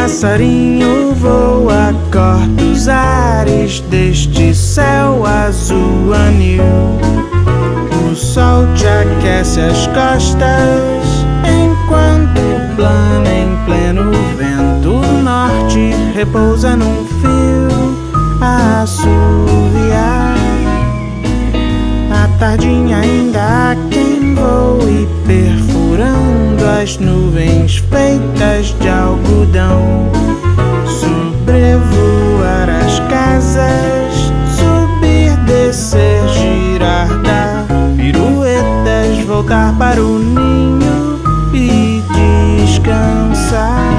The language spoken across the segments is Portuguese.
passarinho voa, corta os ares deste céu azul anil. O sol te aquece as costas, enquanto plana em pleno vento norte repousa num fio a assoviar. À tardinha ainda há quem voe, perfurando as nuvens feitas de algodão. Sobrevoar as casas, subir, descer, girar, dar piruetas, voltar para o ninho e descansar.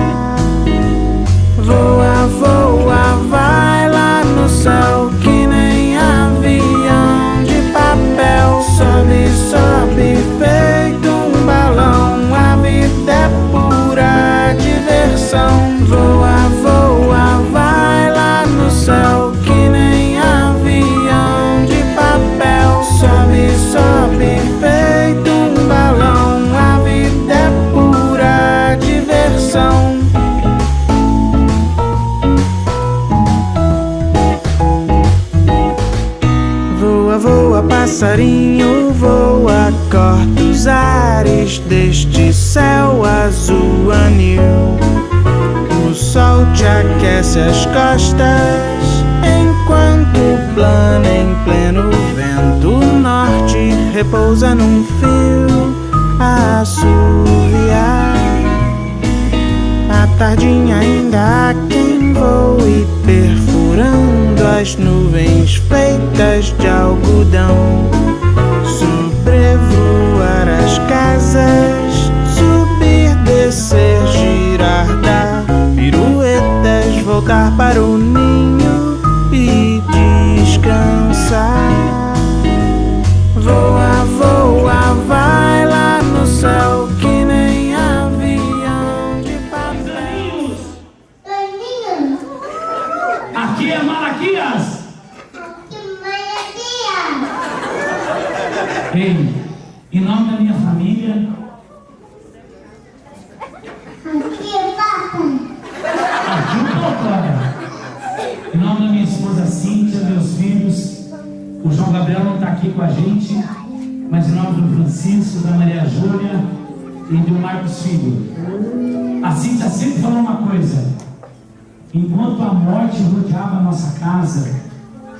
Voa, voa, vai lá no céu que nem avião de papel. Sobe, sobe, feito um balão, a vida é pura diversão. Voa, voa, vai lá no céu que nem avião de papel. Sobe, sobe, feito um balão, a vida é pura diversão. Voa, voa, passarinho voa, corta os ares deste céu azul anil. O sol te aquece as costas, enquanto plana em pleno vento norte repousa num fio a assoviar. À tardinha ainda há quem voe, perfurando as nuvens feitas de algodão. Sobrevoar as casas, subir, descer, girar, dar piruetas, voltar para o ninho e descansar. Voa, voa, vai lá no céu que nem avião de papel. Toninho, Aqui é Malaquias. que maravilha! Ei, em nome da minha família, Aqui é papai. aqui o papai. Em nome da minha esposa Cíntia, meus filhos, o João Gabriel não está aqui com a gente, mas em nome do Francisco, da Maria Júlia e do Marcos Filho. A Cíntia sempre falou uma coisa: enquanto a morte rodeava a nossa casa,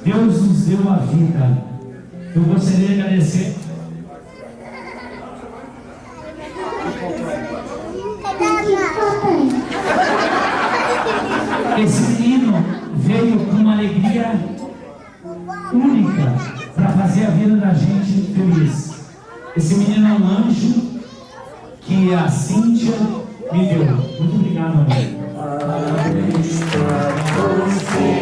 Deus nos deu a vida. Eu gostaria de agradecer. Aqui, papai. Esse menino veio com uma alegria única para fazer a vida da gente feliz. Esse menino é um anjo que a Cíntia me deu. Muito obrigado, amor. Parabéns pra você.